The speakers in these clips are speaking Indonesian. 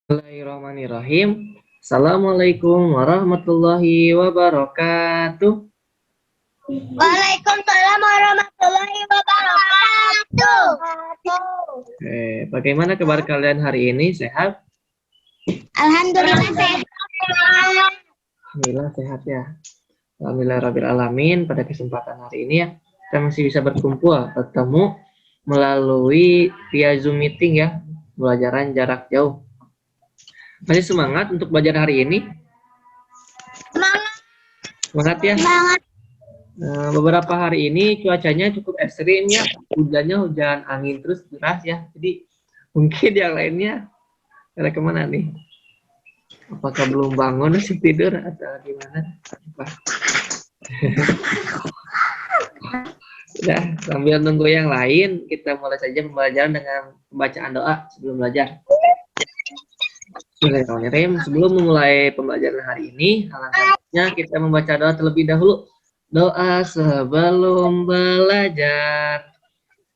Bismillahirrahmanirrahim. Assalamualaikum warahmatullahi wabarakatuh. Waalaikumsalam warahmatullahi wabarakatuh. Bagaimana kabar kalian hari ini? Sehat? Alhamdulillah sehat. Alhamdulillah sehat ya. Alhamdulillah alamin. Pada kesempatan hari ini ya, kita masih bisa bertemu melalui via Zoom meeting ya, pembelajaran jarak jauh. Masih semangat untuk belajar hari ini? Semangat ya? Semangat. Beberapa hari ini cuacanya cukup ekstrim ya, hujannya hujan angin terus deras ya. Jadi mungkin yang lainnya pada kemana nih? Apakah belum bangun masih tidur atau gimana? Ya, sambil nunggu yang lain, kita mulai saja pembelajaran dengan pembacaan doa sebelum belajar. Bismillahirrahmanirrahim. Sebelum memulai pembelajaran hari ini, alangkah baiknya kita membaca doa terlebih dahulu. Doa sebelum belajar.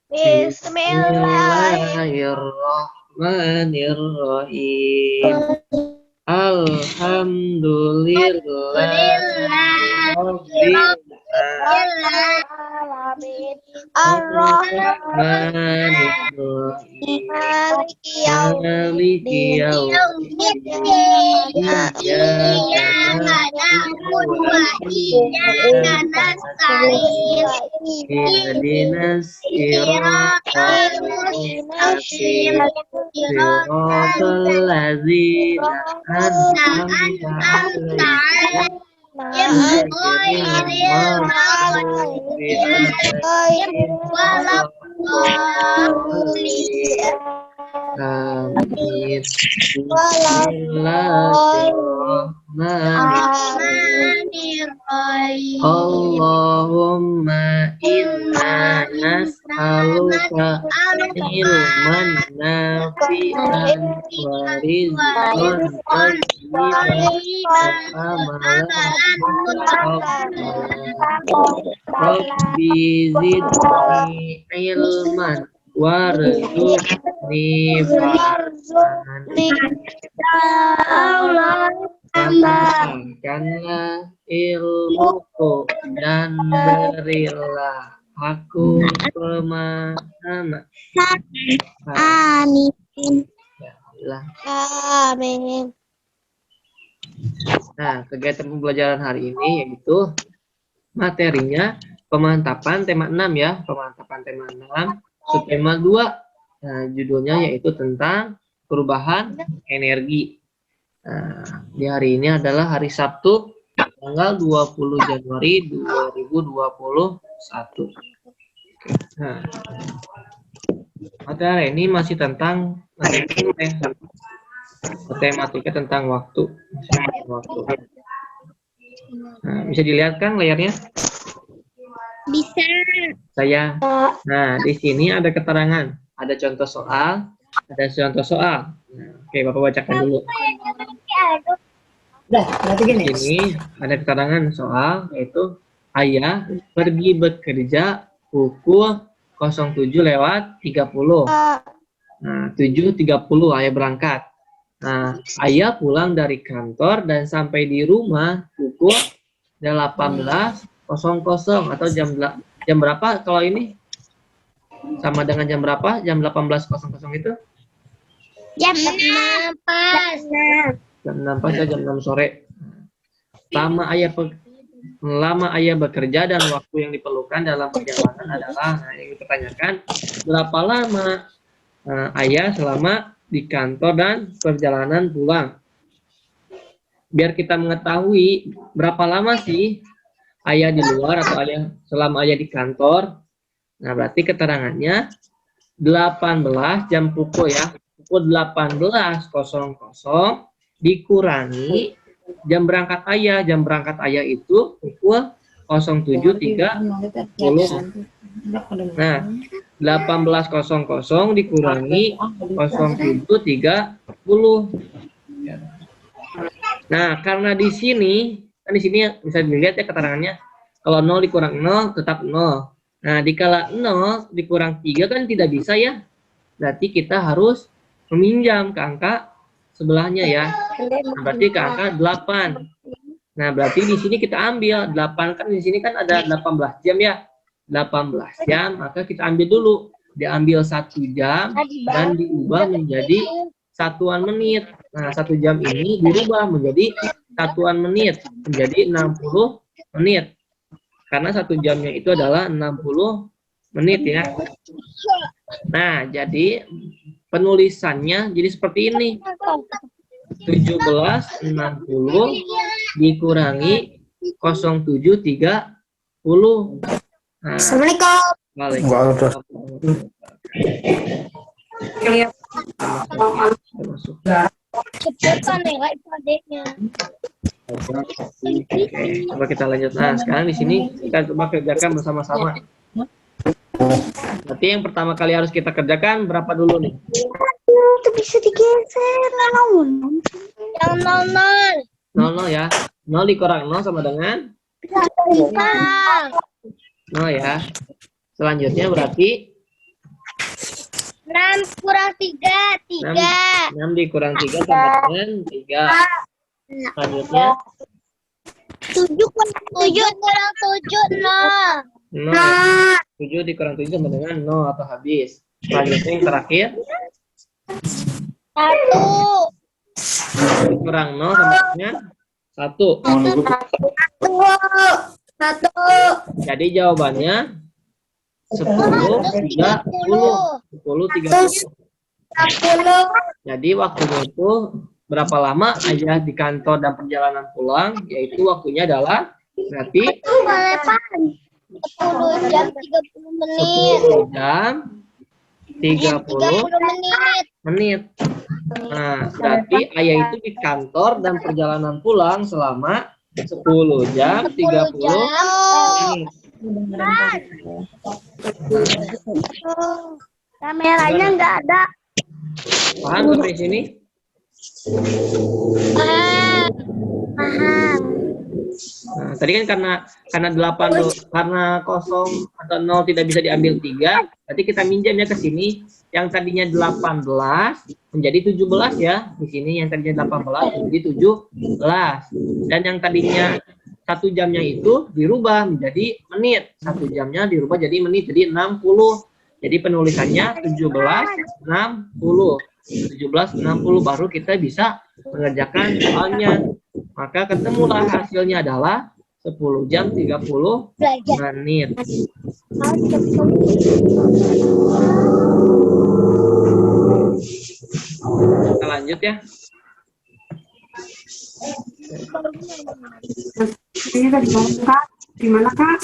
Bismillahirrahmanirrahim. Alhamdulillahirabbil alamin. Ar-Rahmanir-Rahim. Maliki yaumiddin. Iyyaka na'budu wa iyyaka nasta'in. Ihdinas siratal mustaqim. Siratal ladzina an'amta 'alaihim. Amin. Bismillahirrahmanirrahim. Allahumma inna nas'aluka ilman nafi'an wa rizqan thayyiban wa amalan Rabbi zidni ilman warzuqni fahman. Tambahkanlah ilmuku dan berilah aku pemahaman. Amin. Amin. Nah, kegiatan pembelajaran hari ini yaitu materinya pemantapan tema 6 ya, pemantapan tema 6, subtema 2. Nah, judulnya yaitu tentang perubahan energi. Nah, di hari ini adalah hari Sabtu, tanggal 20 Januari 2021. Nah, materi ini masih tentang matematika tentang waktu. Nah, bisa dilihat kan layarnya? Bisa. Nah, di sini ada keterangan, ada contoh soal, ada contoh soal. Nah, oke, Bapak bacakan dulu. Di sini ada keterangan soal, yaitu Ayah pergi bekerja pukul 07.30. Nah, 7.30 Ayah berangkat. Nah, Ayah pulang dari kantor dan sampai di rumah pukul 18.00 atau jam berapa kalau ini? Sama dengan jam berapa? Jam 18.00 itu? Jam 6 pas. Jam 6 pas ya, jam 6 sore. Lama Ayah bekerja dan waktu yang diperlukan dalam perjalanan adalah, nah, yang dipertanyakan, berapa lama Ayah selama di kantor dan perjalanan pulang. Biar kita mengetahui berapa lama sih Ayah di luar atau selama Ayah di kantor. Nah, berarti keterangannya 18 jam pukul ya. Pukul 18.00 dikurangi jam berangkat Ayah. Jam berangkat Ayah itu pukul 07.30. Nah, 18.00 dikurangi 07.30. Nah, karena di sini kan bisa dilihat ya keterangannya. Kalau 0 dikurang 0 tetap 0. Nah, dikala 0 dikurang 3 kan tidak bisa ya. Berarti kita harus meminjam ke angka sebelahnya ya. Nah, berarti ke angka 8. Nah, berarti di sini kita ambil 8, kan di sini kan ada 18 jam ya. 18 jam, maka kita ambil dulu. Diambil 1 jam dan diubah menjadi satuan menit. Nah, 1 jam ini dirubah menjadi satuan menit, menjadi 60 menit. Karena 1 jamnya itu adalah 60 menit ya. Nah, jadi penulisannya jadi seperti ini. 1760 dikurangi 0730. Nah, Assalamualaikum. Waalaikumsalam. Cepetan deh, adiknya. Oke, coba kita lanjut. Nah, sekarang di sini kita coba kerjakan bersama-sama. Berarti yang pertama kali harus kita kerjakan berapa dulu nih? Itu bisa digeser, yang 00. 0 ya. 0 dikurang 0 sama dengan 0 ya. Selanjutnya berarti 6 kurang 3, 3. 6 dikurang 3 sama dengan 3. Selanjutnya 7 kurang 7, 0. 7 dikurang 7 sama dengan 0 atau habis. Selanjutnya yang terakhir 1. dikurang 0 sama dengan 1. 1. Jadi jawabannya 10, 30. 10, 30. Jadi waktunya itu berapa lama ayah di kantor dan perjalanan pulang? Yaitu waktunya adalah berarti 10 jam 30 menit. 10 jam 30 menit. Nah, berarti ayah itu di kantor dan perjalanan pulang selama 10 jam 30 menit. Kameranya nggak ada. Paham sampai sini? Paham. Nah, tadi kan karena 8 karena 0 atau 0 tidak bisa diambil 3, berarti kita minjamnya ke sini. Yang tadinya 18 menjadi 17 ya. Di sini yang tadinya 18 menjadi 17. Dan yang tadinya 1 jamnya itu dirubah menjadi menit. 1 jamnya dirubah jadi menit, jadi 60. Jadi penulisannya 1760. 1760 baru kita bisa mengerjakan soalnya. Maka ketemulah hasilnya adalah 10 jam 30 menit. Kita lanjut ya. Ini tadi Kak, gimana Kak?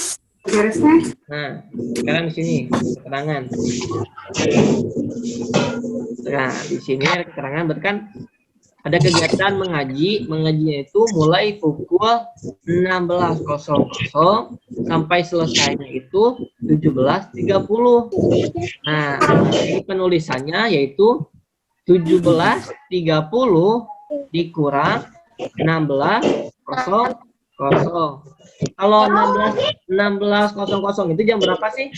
Beresnya? Nah, sekarang di sini keterangan. Nah, di sini ada keterangan berarti kan ada kegiatan mengaji. Mengajinya itu mulai pukul 16.00 sampai selesainya itu 17.30. Nah, ini penulisannya yaitu 17.30 dikurang 16.00. Kalau 16.00 itu jam berapa sih?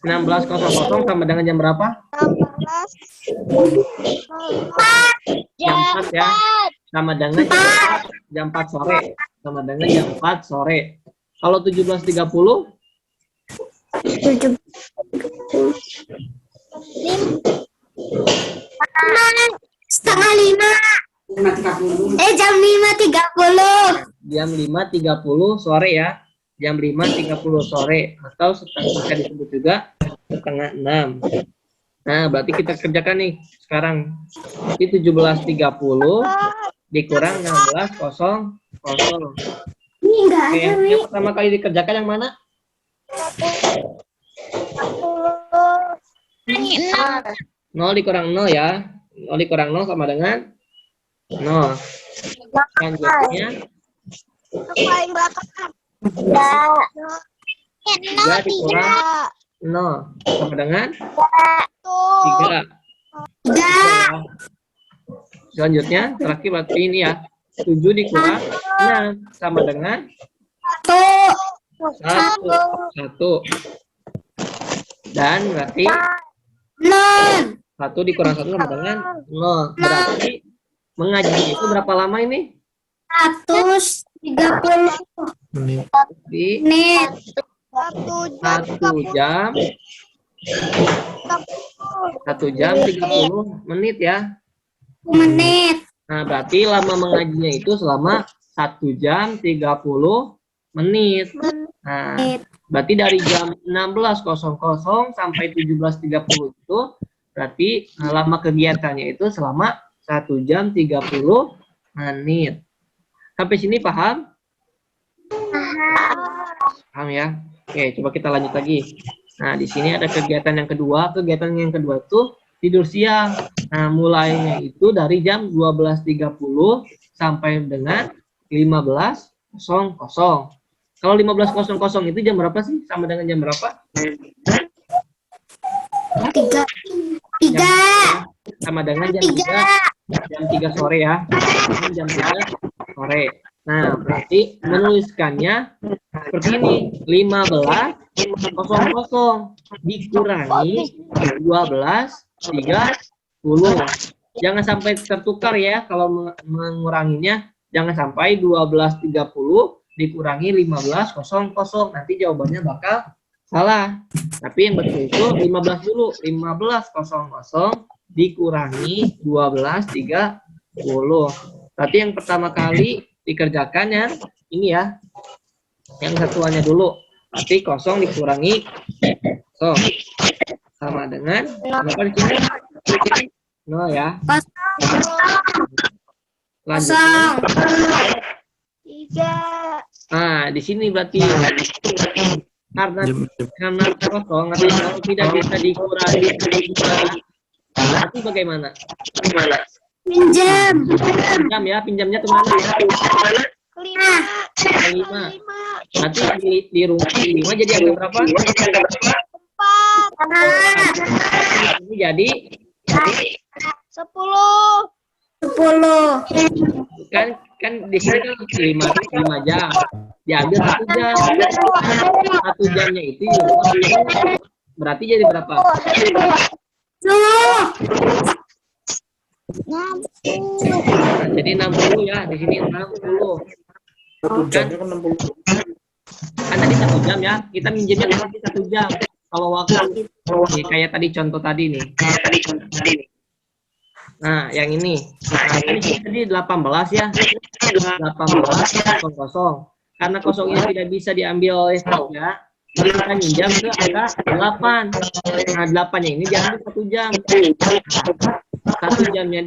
16.00 sama dengan jam berapa? Jam 4 ya. Sama dengan jam 4 sore. Sama dengan jam 4 sore. Kalau 17.30? 4:30. Jam 5.30. Jam 5.30 sore ya. Jam 5.30 sore. Atau bisa disebut juga setengah 6. Nah, berarti kita kerjakan nih sekarang. Di 17.30 dikurang 16.00. Ini enggak Oke, ada, yang pertama kali dikerjakan yang mana? 0 dikurang 0 ya. 0 dikurang 0 sama dengan 0. Selanjutnya paling belakang. 3 dikurang 0 sama dengan 3. Selanjutnya terakhir berarti ini ya. 7 dikurang 6 sama dengan 1. Dan berarti 0. nol. 1 dikurang 1 sama dengan 0. Berarti mengaji itu berapa lama ini? 130 Di menit. 1 jam 30 menit ya. Menit. Nah, berarti lama mengajinya itu selama 1 jam 30 menit. Nah, berarti dari jam 16.00 sampai 17.30 itu berarti lama kegiatannya itu selama 1 jam 30 menit. Sampai sini paham? Paham ya? Oke, coba kita lanjut lagi. Nah, di sini ada kegiatan yang kedua. Kegiatan yang kedua itu tidur siang. Nah, mulainya itu dari jam 12.30 sampai dengan 15.00. Kalau 15.00 itu jam berapa sih? Sama dengan jam berapa? 3. Sama dengan jam 3 sore ya. Jam 3 sore. Nah, berarti menuliskannya seperti ini. 15.00 dikurangi 12.30. Jangan sampai tertukar ya kalau menguranginya. Jangan sampai 12.30 dikurangi 15.00. Nanti jawabannya bakal salah. Tapi yang betul itu 15 dulu. 15.00 dikurangi 12.30. Berarti yang pertama kali dikerjakan yang ini ya. Yang satuannya dulu. Berarti 0 dikurangi 0. Sama dengan berapa di sini? 0 ya. Lanjutnya. 3. Nah, di sini berarti karena 0 atau tidak bisa dikurangi. Berarti bagaimana? Pinjam. Pinjam ya, pinjamnya kemana ya? 5. Nanti di rumah 5 jadi angka berapa? 4. Ini jadi 10. kan di sini kan 5 jam. Diambil 1 jam. 1 jamnya itu berarti jadi berapa? 10. Jadi 60 ya, di sini 60. Kan tadi 1 jam ya, kita minjemnya nanti 1 jam. Kalau waktu nih, kayak tadi contoh tadi nih. Nah, yang ini. Nah, ini tadi 18 ya. 18.00. Karena 0 ini tidak bisa diambil oleh 3, kita minjam ke angka 8. Nah, 8-nya ini diambil 1 jam. 1 jamnya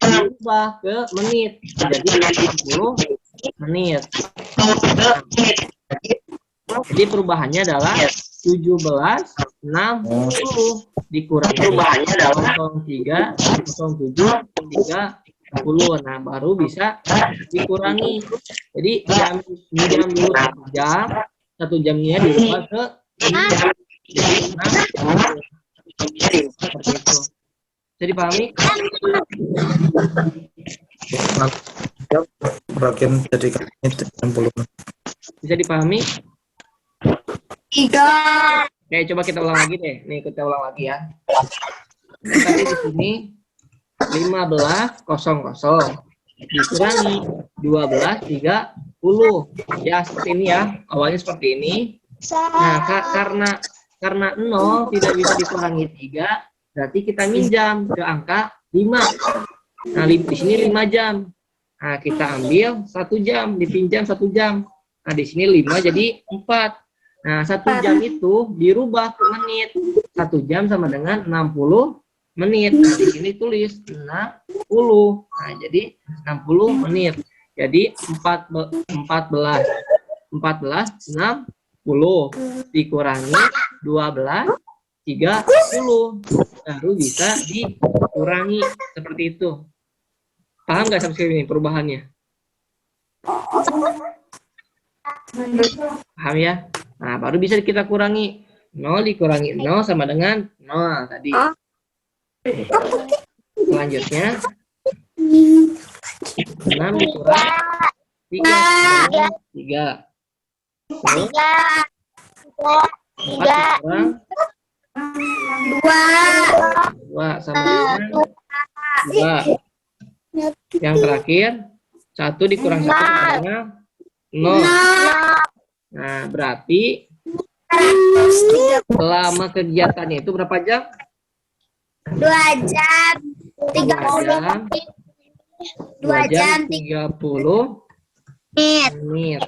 diubah ke menit. Jadi 60 menit. Jadi perubahannya adalah 17.60 dikurangi 03.07.30. Nah, baru bisa dikurangi. Jadi minjam dulu 1 jam, 1 jamnya diubah ke menit. Jadi 60. Seperti itu. Bisa dipahami? Bagian jadi 60. Bisa dipahami? 3. Oke, coba kita ulang lagi deh. Nih, kita ulang lagi ya. Tadi di sini 15.00 dikurangi 12.30. Ya, seperti ini ya. Awalnya seperti ini. Nah, karena 0 tidak bisa dikurangi 3, berarti kita minjam ke angka 5. Nah, di sini 5 jam. Nah, kita ambil 1 jam, dipinjam 1 jam. Nah, di sini 5 jadi 4. Nah, 1 jam itu dirubah ke menit. 1 jam sama dengan 60 menit. Nah, di sini tulis 60. Nah, jadi 60 menit. Jadi 14.60 dikurangi 12.30. Baru bisa dikurangi seperti itu. Paham nggak sampai sini perubahannya? Paham ya? Nah, baru bisa kita kurangi. 0 dikurangi 0 sama dengan 0 tadi. Selanjutnya 6 dikurangi 3 3. 4 dikurang 2 sama dengan 2. Yang terakhir 1 dikurang 1 sama dengan 0. Nah, berarti selama kegiatannya itu berapa jam? 2 jam 30 2 jam 30 menit.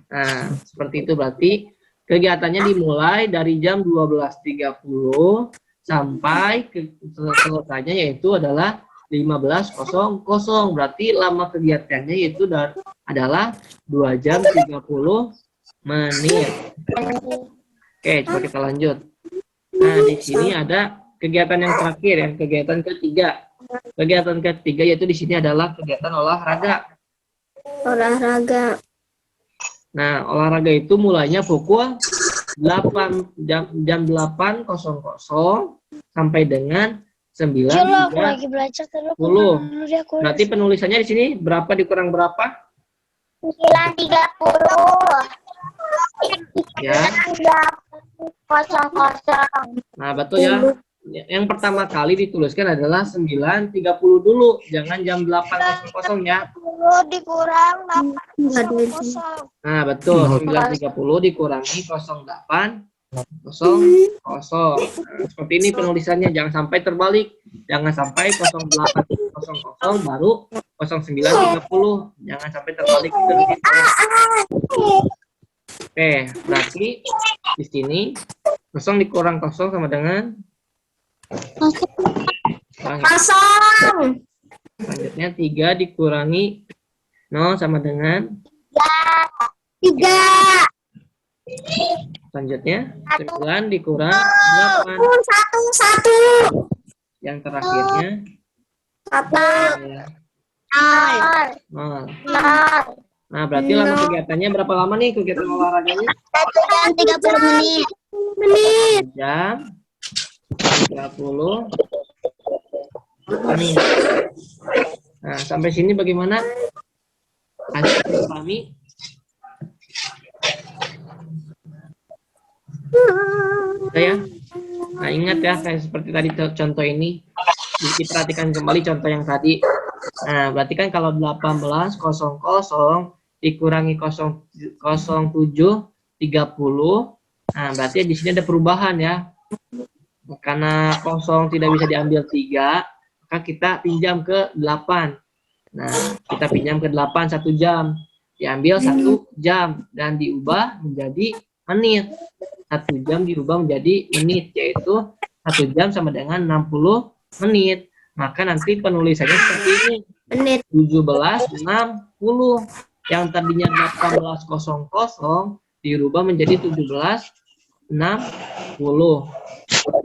Nah, seperti itu berarti kegiatannya dimulai dari jam 12.30 sampai selesainya yaitu adalah 15.00. Berarti lama kegiatannya yaitu adalah 2 jam 30 menit. Oke, coba kita lanjut. Nah, di sini ada kegiatan yang terakhir, yang kegiatan ketiga. Kegiatan ketiga yaitu di sini adalah kegiatan olahraga. Nah, olahraga itu mulainya pukul 8 jam 8.00 sampai dengan 9.30. Berarti penulisannya di sini berapa dikurang berapa? 9.30. Ya. Nah, betul ya. Yang pertama kali dituliskan adalah 9.30 dulu, jangan jam 8.00 ya. Dikurang 8.00. Nah, betul. 9.30 dikurangi 08.00. Nah, seperti ini penulisannya, jangan sampai terbalik. Jangan sampai 08.00 baru 09.30. Jangan sampai terbalik. Oke, berarti di sini 0 dikurang 0 sama dengan 0. Selanjutnya 3 dikurangi 0 sama dengan 3. Selanjutnya 9 dikurang 8. 1. Yang terakhirnya 0. Nah, berarti lama kegiatannya berapa lama nih kegiatan olahraganya? 1 jam 30 menit. Jam 30 menit. Nah, sampai sini bagaimana? Hasil kami. Ya. Nah, ingat ya, kayak seperti tadi contoh ini. Diperhatikan kembali contoh yang tadi. Nah, berarti kan kalau 18.00 dikurangi 07.30. Nah, berarti di sini ada perubahan ya. Karena 0 tidak bisa diambil 3, maka kita pinjam ke 8. Nah, kita pinjam ke 8 1 jam. Diambil 1 jam dan diubah menjadi menit. 1 jam diubah menjadi menit, yaitu 1 jam sama dengan 60 menit. Maka nanti penulisannya seperti ini. Menit. 17.60. Yang tadinya 18.00 dirubah menjadi 17.60.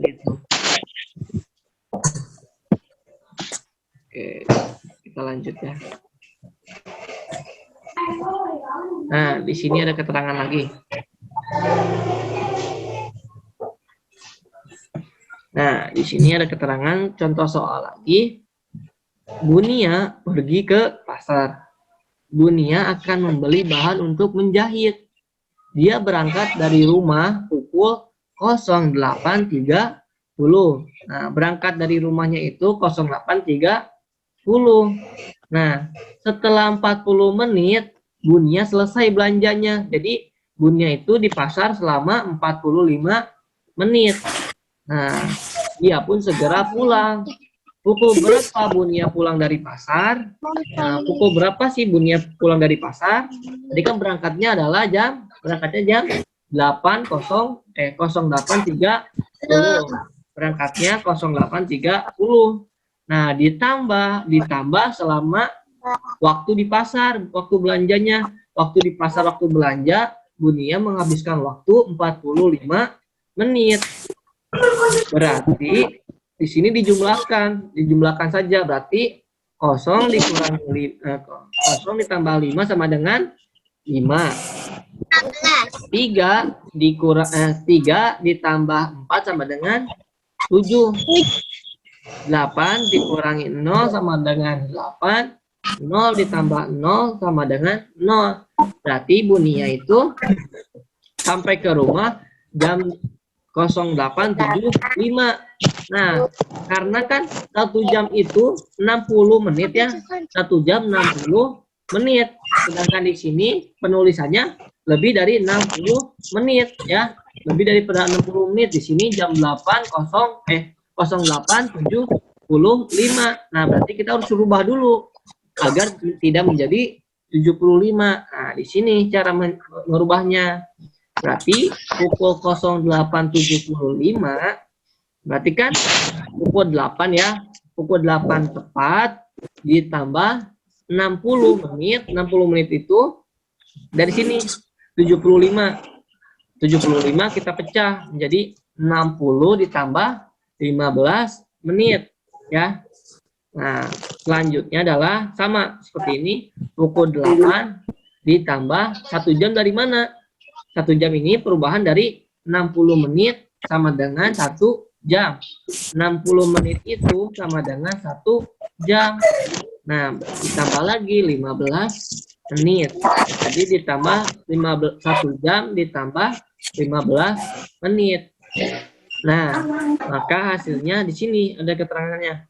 Gitu. Oke, kita lanjut ya. Nah, di sini ada keterangan lagi. Nah, di sini ada keterangan contoh soal lagi. Bunia pergi ke pasar. Bunia akan membeli bahan untuk menjahit. Dia berangkat dari rumah pukul 08.30. Nah, berangkat dari rumahnya itu 08.30. Nah, setelah 40 menit, Bunia selesai belanjanya. Jadi, Bunia itu di pasar selama 45 menit. Nah, dia pun segera pulang. Pukul berapa Bunia pulang dari pasar? Nah, pukul berapa sih Bunia pulang dari pasar? Tadi kan berangkatnya jam 08.30. Berangkatnya 08.30. Nah, ditambah selama waktu di pasar, waktu belanjanya. Waktu di pasar, waktu belanja, Bunia menghabiskan waktu 45 menit. Berarti di sini dijumlahkan saja. Berarti 0 ditambah 5 sama dengan 5. 3 ditambah 4 sama dengan 7. 8 dikurangi 0 sama dengan 8. 0 ditambah 0 sama dengan 0. Berarti Bunia itu sampai ke rumah jam 08.75. Nah, karena kan 1 jam itu 60 menit ya. 1 jam 60 menit. Sedangkan di sini penulisannya lebih dari 60 menit ya. Lebih daripada 60 menit. Di sini jam 08.75. Nah, berarti kita harus rubah dulu agar tidak menjadi 75. Nah, di sini cara merubahnya. Berarti pukul 08.75 berarti kan pukul 8 ya. Pukul 8 tepat ditambah 60 menit. 60 menit itu dari sini 75. 75 kita pecah menjadi 60 ditambah 15 menit ya. Nah, selanjutnya adalah sama seperti ini. Pukul 8 ditambah 1 jam dari mana? 1 jam ini perubahan dari 60 menit sama dengan 1 jam. 60 menit itu sama dengan 1 jam. Nah, ditambah lagi 15 menit. Jadi ditambah 1 jam ditambah 15 menit. Nah, maka hasilnya di sini ada keterangannya.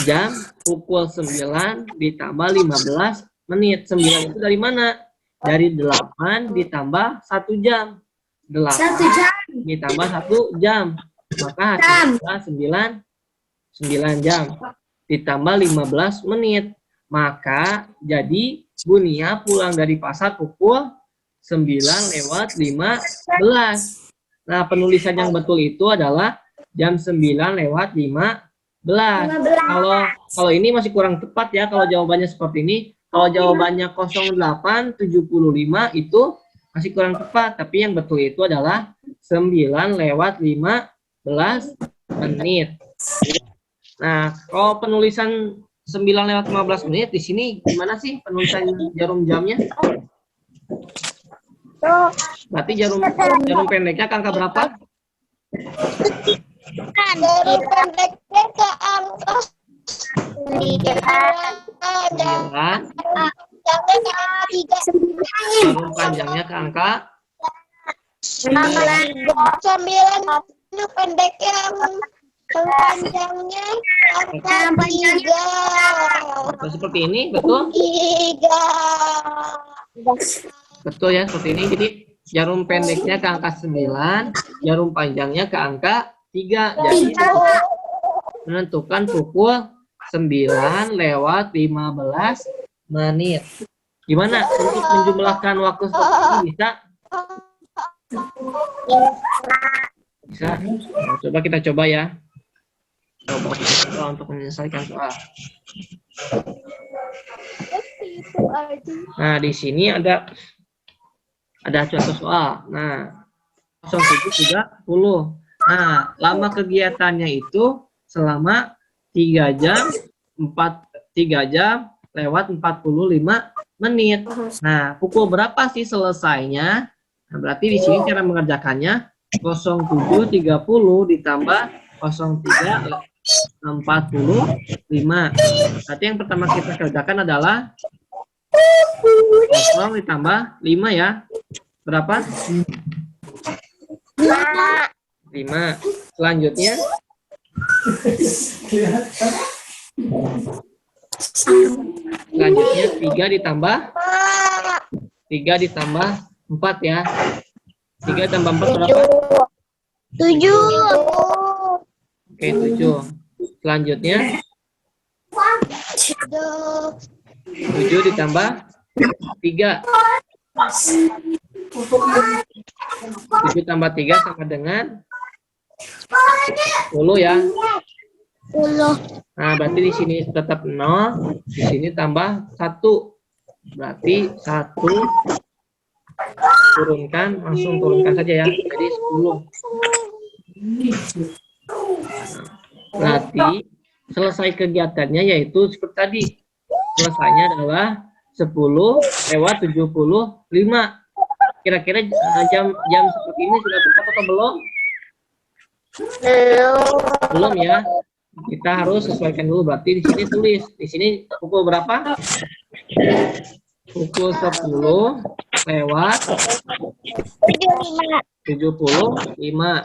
Jam pukul 9 ditambah 15 menit. 9 itu dari mana? Dari 8 ditambah 1 jam. 8 ditambah 1 jam. Maka hasilnya 9 jam. Ditambah 15 menit. Maka jadi Bunia pulang dari pasar pukul 9:15. Nah, penulisan yang betul itu adalah jam 9:15. Kalau ini masih kurang tepat ya kalau jawabannya seperti ini. Kalau jawabannya 08.75 itu masih kurang tepat, tapi yang betul itu adalah 9:15 menit. Nah, kalau penulisan 9:15 menit di sini gimana sih penulisan jarum jamnya? Berarti jarum pendeknya ke angka berapa? Jarum pendeknya ke angka 9. Jarum panjangnya ke angka 9. Pendeknya panjangnya angka 3. Betul seperti ini, betul? 3. Betul ya, seperti ini. Jadi jarum pendeknya ke angka 9, jarum panjangnya ke angka 3. Jadi menentukan pukul 9:15 menit. Gimana untuk menjumlahkan waktu seperti ini? Bisa? Bisa. Nah, coba kita coba ya. Coba untuk menyelesaikan soal. Nah, di sini ada contoh soal. Nah, 07.30. Nah, lama kegiatannya itu selama 3 jam lewat 45 menit. Nah, pukul berapa sih selesainya? Nah, berarti di sini cara mengerjakannya 07.30 ditambah 03.45. Berarti yang pertama kita kerjakan adalah 0 ditambah 5 ya. Berapa? 5. Selanjutnya Selanjutnya 3 ditambah 4 ya. 3 tambah 4 berapa? 7. Oke, 7. Selanjutnya 7 ditambah 3. 7 tambah 3 sama dengan 10 ya. 10. Nah, berarti di sini tetap 0, di sini tambah 1. Berarti 1 langsung turunkan saja ya. Jadi 10. Berarti selesai kegiatannya yaitu seperti tadi. Selesainya adalah 10:75. Kira-kira jam seperti ini sudah tepat atau belum? Belum ya. Kita harus sesuaikan dulu. Berarti di sini tulis. Di sini pukul berapa? Pukul 10:75.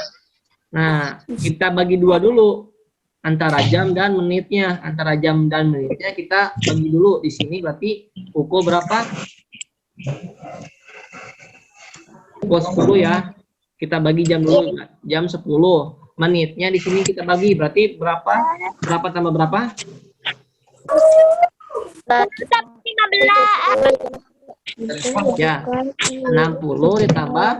Nah, kita bagi dua dulu antara jam dan menitnya. Antara jam dan menitnya kita bagi dulu di sini berarti pukul berapa? Pukul 10 ya. Kita bagi jam dulu, jam 10. Menitnya di sini kita bagi berarti berapa? Berapa tambah berapa? 15. Ya, 60 ditambah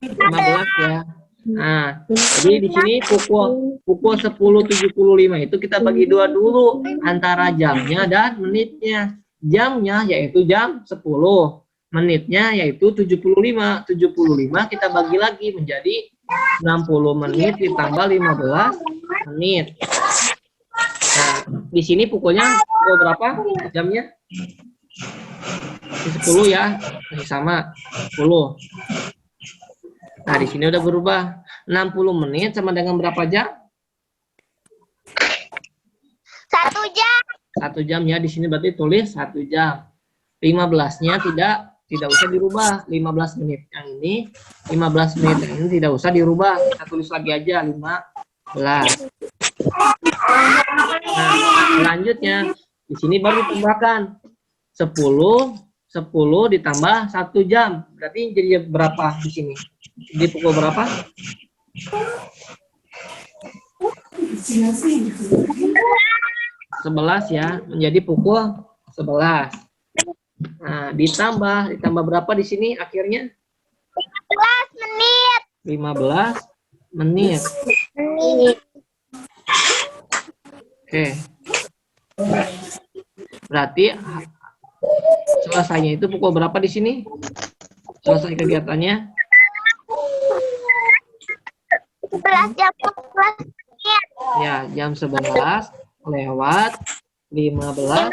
15 ya. Nah, jadi di sini pukul 10.75 itu kita bagi dua dulu antara jamnya dan menitnya. Jamnya yaitu jam 10, menitnya yaitu 75. 75 kita bagi lagi menjadi 60 menit ditambah 15 menit. Nah, di sini pukul berapa jamnya? 10 ya, masih sama 10. Nah, di sini udah berubah. 60 menit sama dengan berapa jam? 1 jam. 1 jam ya, di sini berarti tulis 1 jam. 15-nya tidak usah dirubah. 15 menit yang ini, 15 menit yang ini tidak usah dirubah. Kita tulis lagi aja 15. Nah, selanjutnya di sini baru ditambahkan 10 ditambah 1 jam. Berarti jadi berapa di sini? Di pukul berapa? 11 ya, menjadi pukul 11. Nah, ditambah berapa di sini akhirnya? 15 menit. 15 menit. Oke. Berarti selesainya itu pukul berapa di sini? Selesai kegiatannya? 11 jam 11 menit. Ya, jam 11 lewat 15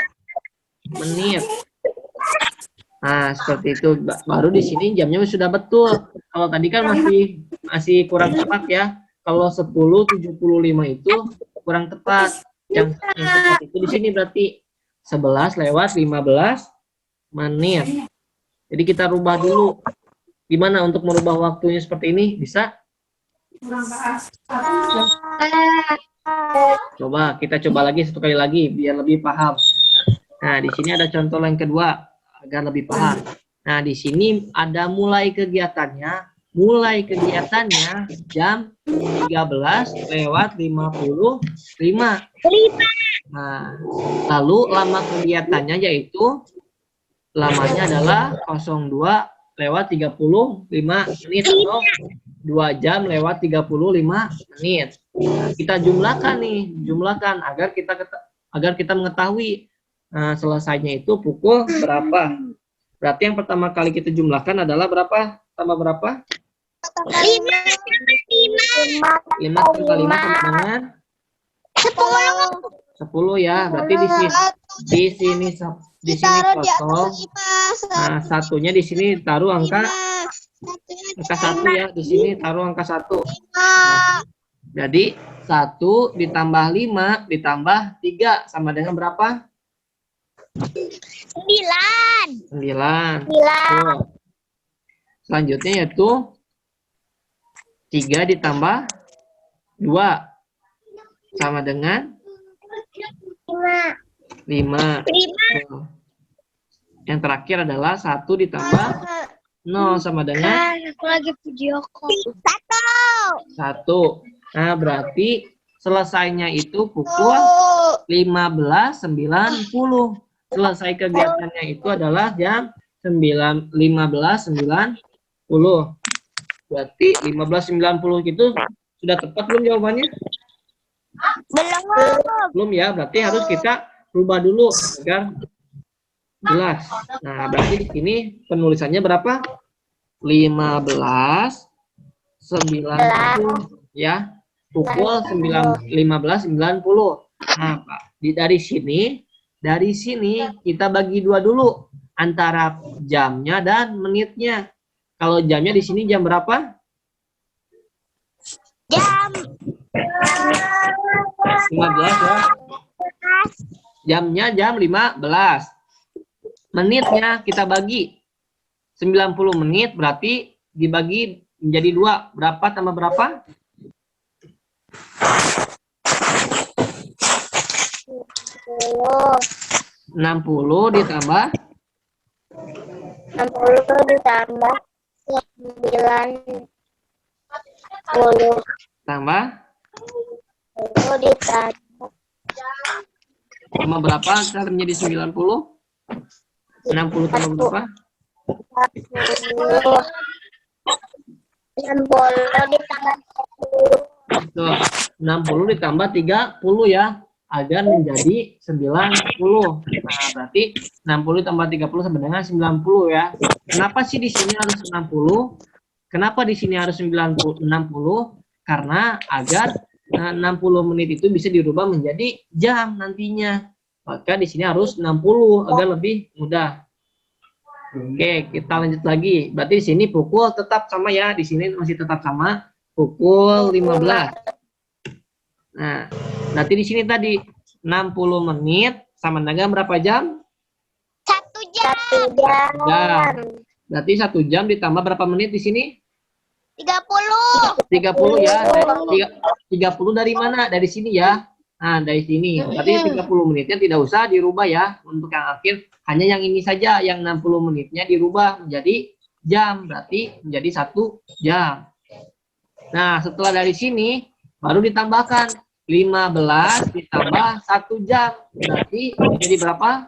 menit. Nah, seperti itu. Baru di sini jamnya sudah betul. Kalau tadi kan masih kurang tepat ya. Kalau 10.75 itu kurang tepat. Yang tepat itu di sini berarti 11 lewat 15 menit. Jadi kita rubah dulu. Gimana untuk merubah waktunya seperti ini? Bisa? Kita coba lagi satu kali lagi biar lebih paham. Nah, di sini ada contoh yang kedua agar lebih paham. Nah, di sini ada mulai kegiatannya. Mulai kegiatannya jam 13 lewat 55. Nah, lalu lama kegiatannya yaitu lamanya adalah 02 lewat 35 menit atau 2 jam lewat 35 menit. Nah, kita jumlahkan agar kita mengetahui selesainya itu pukul berapa. Berarti yang pertama kali kita jumlahkan adalah berapa? Tambah berapa? 5 tambah 5 sama dengan 10 ya. Berarti di sini kosong. Nah, satunya di sini taruh angka 1 ya. Di sini taruh angka 1. Nah, jadi 1 ditambah 5 ditambah 3 sama dengan berapa? 9. Selanjutnya yaitu 3 ditambah 2 sama dengan 5. Yang terakhir adalah 1 ditambah 0 sama dengan aku lagi video call. 1. Nah, berarti selesainya itu pukul 15.90. Selesai kegiatannya itu adalah jam 15.90. Berarti 15.90 itu sudah tepat belum jawabannya? Belum ya, berarti harus kita rubah dulu agar jelas. Nah, berarti di sini penulisannya berapa? 15.90 ya. Pukul 15.90. Nah, Pak, dari sini kita bagi dua dulu antara jamnya dan menitnya. Kalau jamnya di sini jam berapa? Jam 15 ya. Jamnya jam 15. Menitnya kita bagi 90 menit berarti dibagi menjadi 2. Berapa tambah berapa? 60 ditambah 60 ditambah 90. tambah Ditambah berapa akan menjadi 90? 60 tambah berapa? 60 ditambah 10. Tuh, 60 ditambah 30 ya, agar menjadi 90. Nah, berarti 60 ditambah 30 sama dengan 90 ya. Kenapa sih di sini harus 60? Kenapa di sini harus 60? Karena agar 60 menit itu bisa dirubah menjadi jam nantinya. Maka di sini harus 60 agar lebih mudah. Oke, kita lanjut lagi. Berarti di sini pukul tetap sama ya. Di sini masih tetap sama pukul 15. Nah, berarti di sini tadi 60 menit sama dengan berapa jam? 1 jam. Jam. Berarti 1 jam ditambah berapa menit di sini? 30. 30 ya. 30 dari mana? Dari sini ya. Nah, dari sini. Berarti 30 menitnya tidak usah dirubah ya. Untuk yang akhir, hanya yang ini saja. Yang 60 menitnya dirubah menjadi jam. Berarti menjadi 1 jam. Nah, setelah dari sini, baru ditambahkan 15 ditambah 1 jam. Berarti jadi berapa?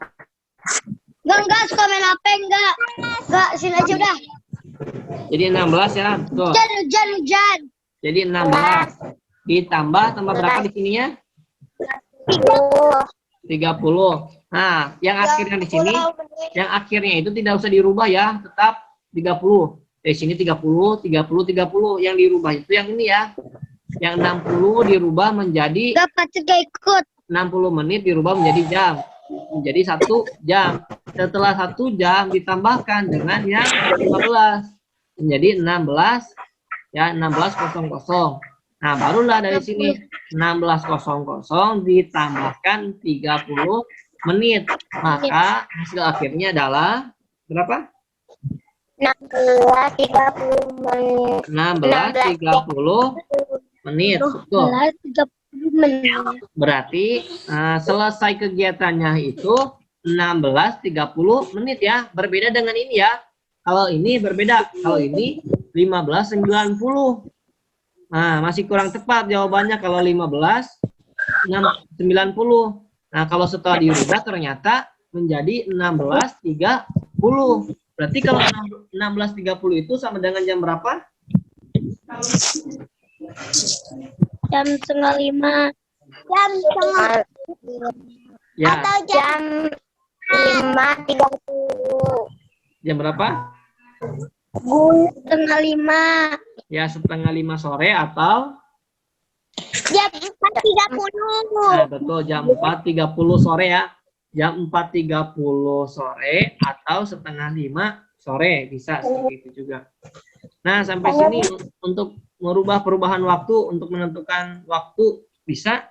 Enggak, suka main HP, enggak. Enggak, sini aja udah. Jadi 16 ya. Tuh. Hujan. Jadi 16 ditambah tambah berapa di sininya? 30. Nah, yang akhirnya di sini, yang akhirnya itu tidak usah dirubah ya, tetap 30. Dari sini 30, 30, 30. Yang dirubah itu yang ini ya. Yang 60 dirubah menjadi Enggak, Pacar gak ikut. 60 menit dirubah menjadi jam. Menjadi 1 jam. Setelah 1 jam ditambahkan dengan yang 15. Menjadi 16 ya, 16.00. Nah, barulah dari sini 16.00 ditambahkan 30 menit. Maka hasil akhirnya adalah berapa? 16.30 menit. 16.30 menit. Betul. 16.30 menit. Berarti selesai kegiatannya itu 16.30 menit ya. Berbeda dengan ini ya. Kalau ini berbeda. Kalau ini 15.90. Nah, masih kurang tepat jawabannya kalau 15.90. Nah, kalau setelah dirubah ternyata menjadi 16.30. Berarti kalau 16.30 itu sama dengan jam berapa? Jam 4:30. Jam 4:30. Ya. Atau jam 5:30. Jam berapa? 4:30. Ya, 4:30 sore atau? Jam 4:30. Nah, betul, jam 4.30 sore ya. Jam 4.30 sore atau 4:30 sore. Bisa seperti itu juga. Nah, sampai sini untuk merubah perubahan waktu, untuk menentukan waktu, bisa?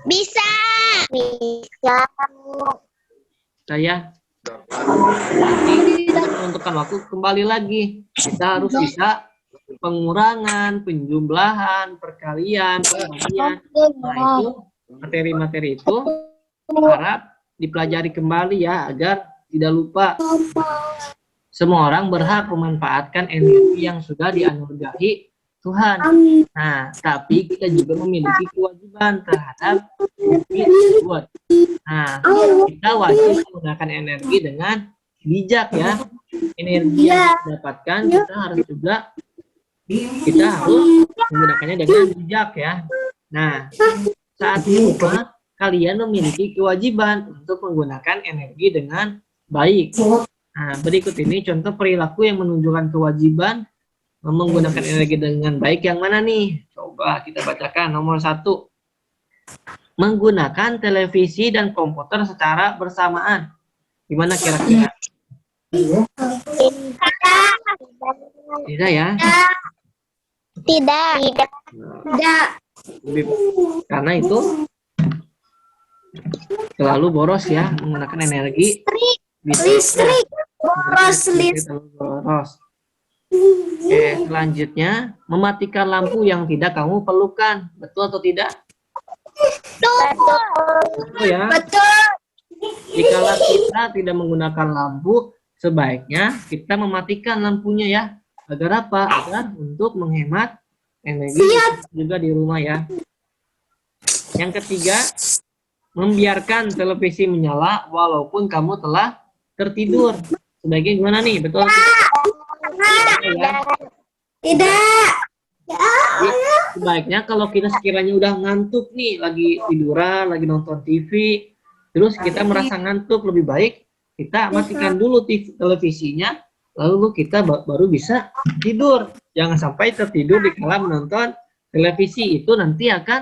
Bisa. Bisa. Saya untuk menentukan waktu kembali lagi. Kita harus bisa pengurangan, penjumlahan, perkalian, pembagian. Nah, itu materi-materi itu harap dipelajari kembali ya, agar tidak lupa. Semua orang berhak memanfaatkan energi yang sudah dianugerahi Tuhan. Nah, tapi kita juga memiliki kewajiban terhadap energi tersebut. Nah, kita wajib menggunakan energi dengan bijak ya. Energi yang didapatkan kita harus menggunakannya dengan bijak ya. Nah, saat ini kalian memiliki kewajiban untuk menggunakan energi dengan baik. Nah, berikut ini contoh perilaku yang menunjukkan kewajiban menggunakan energi dengan baik yang mana nih? Coba kita bacakan. Nomor 1. Menggunakan televisi dan komputer secara bersamaan. Gimana kira-kira? Tidak ya? Tidak. Karena itu terlalu boros ya, menggunakan energi. Listrik. Boros. Oke, selanjutnya mematikan lampu yang tidak kamu perlukan. Betul atau tidak? Betul ya. Betul. Jika kita tidak menggunakan lampu, sebaiknya kita mematikan lampunya ya. Agar apa? Agar untuk menghemat energi juga di rumah ya. Yang ketiga, membiarkan televisi menyala walaupun kamu telah tertidur. Sebaiknya gimana nih? Betul atau tidak? Ya? Tidak. Jadi, sebaiknya kalau kita sekiranya udah ngantuk nih, lagi tiduran, lagi nonton TV, terus kita merasa ngantuk, lebih baik kita matikan dulu televisinya, lalu kita baru bisa tidur. Jangan sampai tertidur di kala menonton televisi, itu nanti akan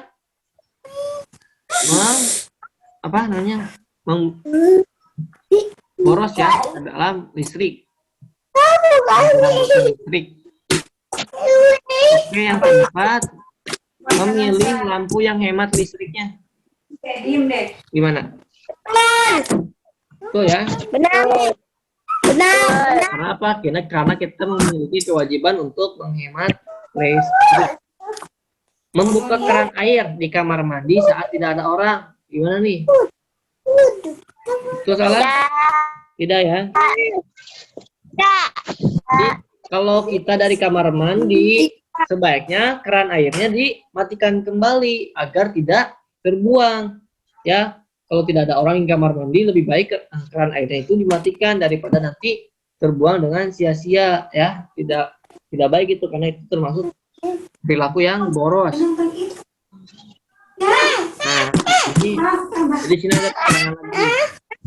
boros ya dalam listrik. Oke, yang keempat, memilih lampu yang hemat listriknya. Diem deh. Gimana? Betul ya? Benar. Benar. Karena apa? Karena kita memiliki kewajiban untuk menghemat listrik. Membuka keran air di kamar mandi saat tidak ada orang. Gimana nih? Itu salah? Tidak ya? Jadi, kalau kita dari kamar mandi, sebaiknya keran airnya dimatikan kembali agar tidak terbuang. Ya, kalau tidak ada orang di kamar mandi, lebih baik keran airnya itu dimatikan daripada nanti terbuang dengan sia-sia. Ya, tidak baik itu karena itu termasuk perilaku yang boros. Nah, di sini ada keterangan lagi.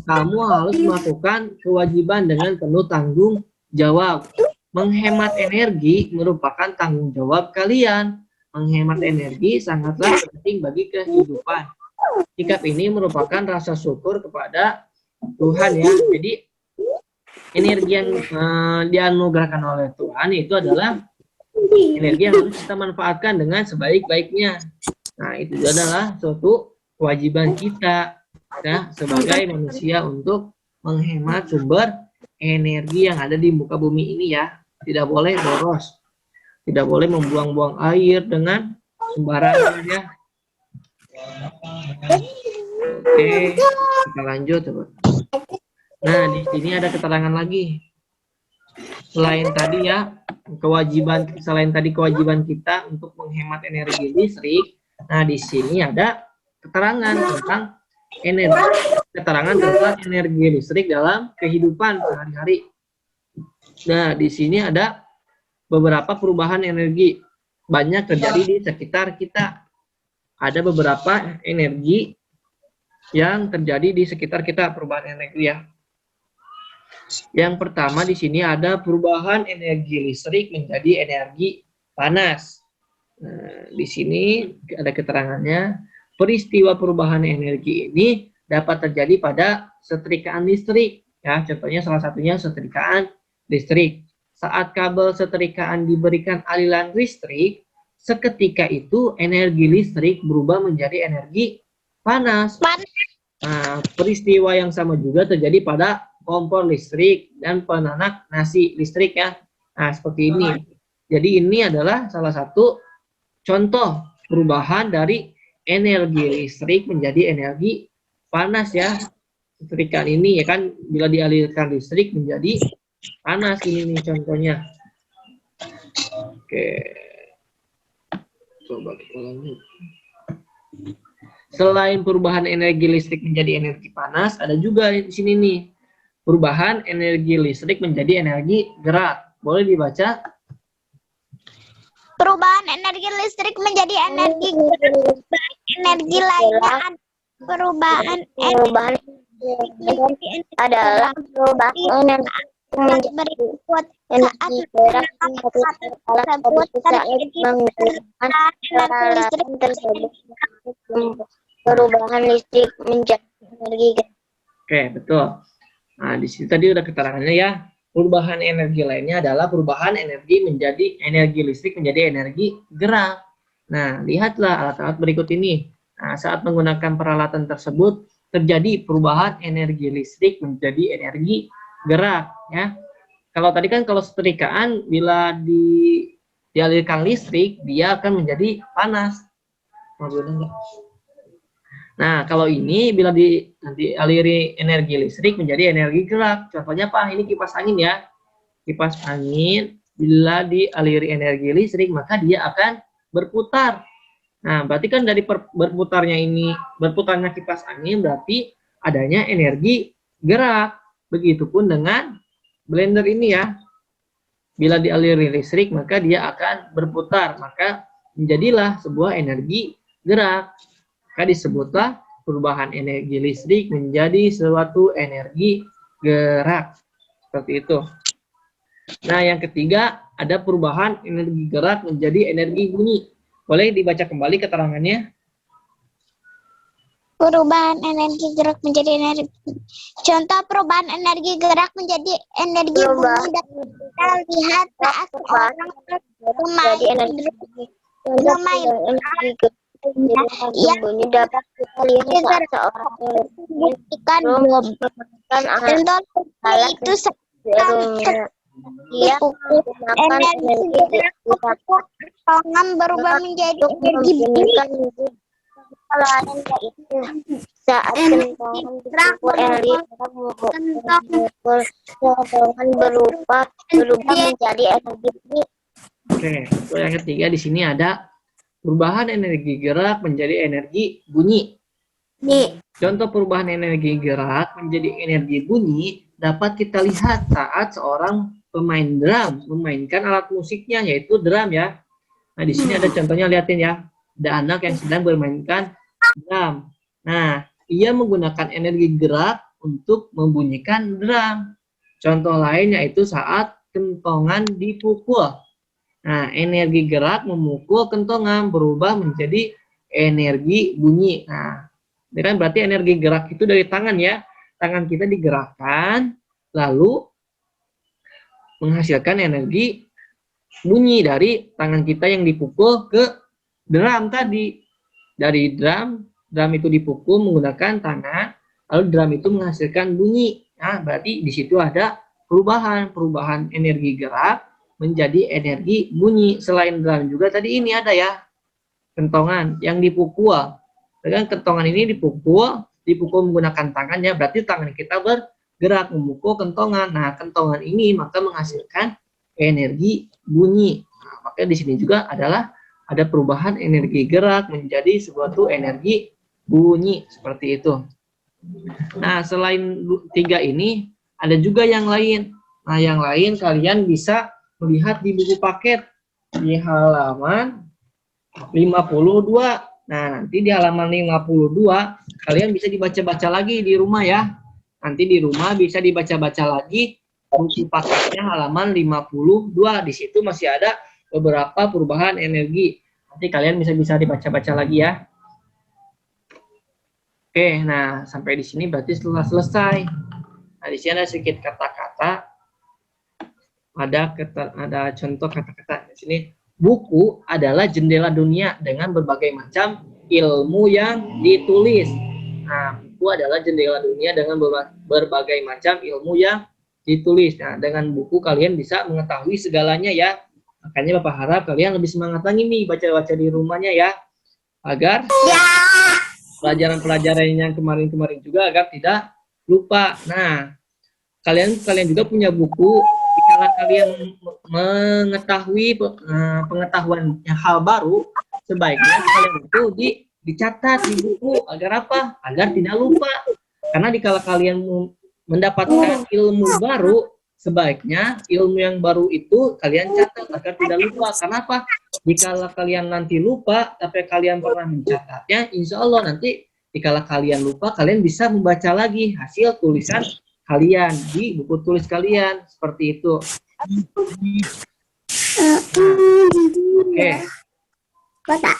Kamu harus melakukan kewajiban dengan penuh tanggung jawab. Menghemat energi merupakan tanggung jawab kalian. Menghemat energi sangatlah penting bagi kehidupan. Sikap ini merupakan rasa syukur kepada Tuhan ya. Jadi energi yang dianugerahkan oleh Tuhan itu adalah energi yang harus kita manfaatkan dengan sebaik-baiknya. Nah, itu adalah suatu kewajiban kita ya sebagai manusia untuk menghemat sumber energi yang ada di muka bumi ini ya. Tidak boleh boros. Tidak boleh membuang-buang air dengan sembarangan ya. Oke, kita lanjut coba. Nah, di sini ada keterangan lagi. Selain tadi kewajiban kita untuk menghemat energi listrik. Nah, di sini ada keterangan tentang energi listrik dalam kehidupan sehari-hari. Nah, di sini ada beberapa perubahan energi banyak terjadi di sekitar kita. Ada beberapa energi yang terjadi di sekitar kita, perubahan energi ya. Yang pertama di sini ada perubahan energi listrik menjadi energi panas. Nah, di sini ada keterangannya. Peristiwa perubahan energi ini dapat terjadi pada setrikaan listrik. Ya, contohnya salah satunya setrikaan listrik. Saat kabel setrikaan diberikan aliran listrik, seketika itu energi listrik berubah menjadi energi panas. Nah, peristiwa yang sama juga terjadi pada kompor listrik dan penanak nasi listrik ya. Nah, seperti ini. Jadi ini adalah salah satu contoh perubahan dari energi listrik menjadi energi panas ya. Setrikaan ini ya kan, bila dialirkan listrik menjadi panas, ini nih contohnya. Oke. Coba kita lanjut. Selain perubahan energi listrik menjadi energi panas, ada juga di sini nih perubahan energi listrik menjadi energi gerak. Boleh dibaca? Perubahan energi listrik menjadi energi gerak. Energi lainnya perubahan energi adalah perubahan energi berikut saat tersebut terjadi listrik tersebut perubahan listrik menjadi energi gerak. Oke, betul. Nah, di sini tadi udah keterangannya ya. Perubahan energi lainnya adalah perubahan energi listrik menjadi energi gerak. Nah, lihatlah alat-alat berikut ini. Nah, saat menggunakan peralatan tersebut terjadi perubahan energi listrik menjadi energi gerak ya. Kalau tadi kan kalau setrikaan bila dialirkan listrik dia akan menjadi panas. Nah, kalau ini bila dialiri energi listrik menjadi energi gerak. Contohnya apa? Ini kipas angin ya. Kipas angin bila dialiri energi listrik maka dia akan berputar. Nah, berarti kan dari berputarnya kipas angin berarti adanya energi gerak. Begitupun dengan blender ini ya. Bila dialiri listrik maka dia akan berputar, maka menjadilah sebuah energi gerak. Maka disebutlah perubahan energi listrik menjadi suatu energi gerak. Seperti itu. Nah, yang ketiga ada perubahan energi gerak menjadi energi bunyi. Boleh dibaca kembali keterangannya? Perubahan energi gerak menjadi energi. Contoh perubahan energi gerak menjadi energi bunyi dapat kita lihat saat orang bermain yang bunyi dapat kita lihat saat seorang membunyikan bom. Contoh itu dipukul energi gerak kentongan berubah menjadi energi bunyi. Lain yaitu saat kentongan dipukul energi kentongan berubah menjadi energi bunyi. Oke, yang ketiga di sini ada perubahan energi gerak menjadi energi bunyi. Contoh perubahan energi gerak menjadi energi bunyi dapat kita lihat saat seorang pemain drum memainkan alat musiknya yaitu drum ya. Nah, di sini ada contohnya, lihatin ya. Ada anak yang sedang bermainkan drum. Nah, ia menggunakan energi gerak untuk membunyikan drum. Contoh lain yaitu saat kentongan dipukul. Nah, energi gerak memukul kentongan berubah menjadi energi bunyi. Nah, ini kan berarti energi gerak itu dari tangan ya. Tangan kita digerakkan, lalu menghasilkan energi bunyi dari tangan kita yang dipukul ke drum tadi. Dari drum itu dipukul menggunakan tangan, lalu drum itu menghasilkan bunyi. Nah, berarti di situ ada perubahan energi gerak menjadi energi bunyi. Selain drum juga tadi ini ada ya, kentongan yang dipukul. Dengan kentongan ini dipukul menggunakan tangan ya, berarti tangan kita bergerak memukul kentongan. Nah, kentongan ini maka menghasilkan energi bunyi. Nah, maka di sini juga ada perubahan energi gerak menjadi suatu energi bunyi seperti itu. Nah, selain tiga ini ada juga yang lain. Nah, yang lain kalian bisa melihat di buku paket di halaman 52. Nah, nanti di halaman 52 kalian bisa dibaca-baca lagi di rumah ya. Nanti di rumah bisa dibaca-baca lagi buku paketnya halaman 52. Di situ masih ada beberapa perubahan energi. Nanti kalian bisa dibaca-baca lagi ya. Oke, nah sampai di sini berarti setelah selesai. Nah, di sini ada sedikit kata-kata. Ada contoh kata-kata di sini. Buku adalah jendela dunia dengan berbagai macam ilmu yang ditulis. Nah, buku adalah jendela dunia dengan berbagai macam ilmu yang ditulis. Nah, dengan buku kalian bisa mengetahui segalanya ya. Makanya Bapak harap kalian lebih semangat lagi nih baca-baca di rumahnya ya. Agar pelajaran-pelajaran yang kemarin-kemarin juga agar tidak lupa. Nah, kalian juga punya buku. Kalau kalian mengetahui pengetahuan hal baru, sebaiknya kalian itu dicatat di buku. Agar apa? Agar tidak lupa. Karena dikala kalian mendapatkan ilmu baru, sebaiknya ilmu yang baru itu kalian catat agar tidak lupa. Karena apa? Dikala kalian nanti lupa, tapi kalian pernah mencatatnya, insya Allah nanti dikala kalian lupa, kalian bisa membaca lagi hasil tulisan kalian di buku tulis kalian seperti itu. Oke. Nah,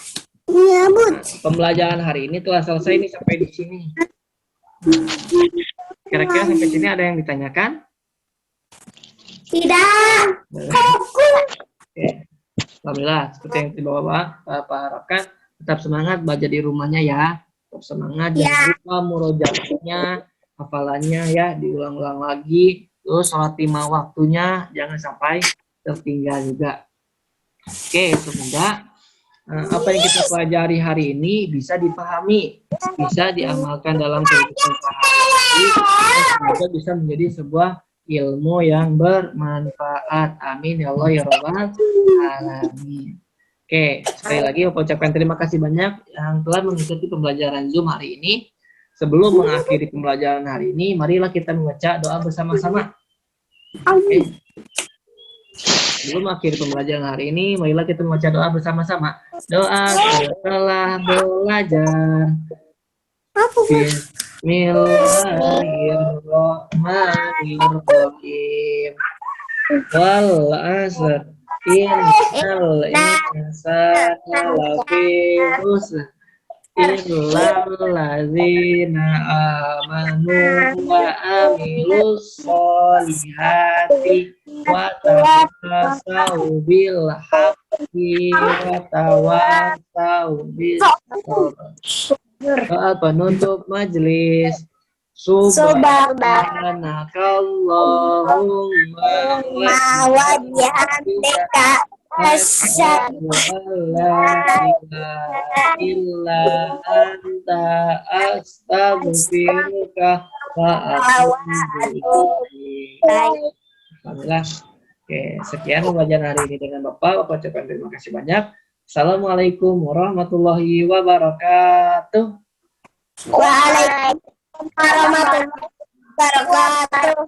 pembelajaran hari ini telah selesai nih sampai di sini. Kira-kira sampai sini ada yang ditanyakan? Tidak. Oke. Alhamdulillah, seperti yang Bapak harapkan, tetap semangat belajar di rumahnya ya. Tetap semangat, jangan lupa murojaahnya, hafalannya ya, diulang-ulang lagi. Terus sholat 5 waktunya jangan sampai tertinggal juga. Oke, semoga apa yang kita pelajari hari ini bisa dipahami, bisa diamalkan dalam kehidupan sehari-hari, dan semoga bisa menjadi sebuah ilmu yang bermanfaat. Amin ya Allah ya Rabbal alamin. Oke, sekali lagi Bapak ucapkan terima kasih banyak yang telah mengikuti pembelajaran Zoom hari ini. Sebelum mengakhiri pembelajaran hari ini, marilah kita membaca doa bersama-sama. Oke. Sebelum akhir pembelajaran hari ini, marilah kita membaca doa bersama-sama. Doa setelah belajar. Bismillahirrahmanirrahim. Wal asr innal insana lafi khusr illal ladzina amanu wa amilus solihati wa tawassaw bil haqqi wa tawassaw bis sabr. Doa penutup majelis. Subhanakallahumma wa bihamdika asyhadu an la ilaha illa anta astaghfiruka wa atubu ilaik. Alhamdulillah. Oke, sekian pembelajaran hari ini dengan Bapak ucapkan terima kasih banyak. Assalamualaikum warahmatullahi wabarakatuh. Waalaikumsalam warahmatullahi wabarakatuh.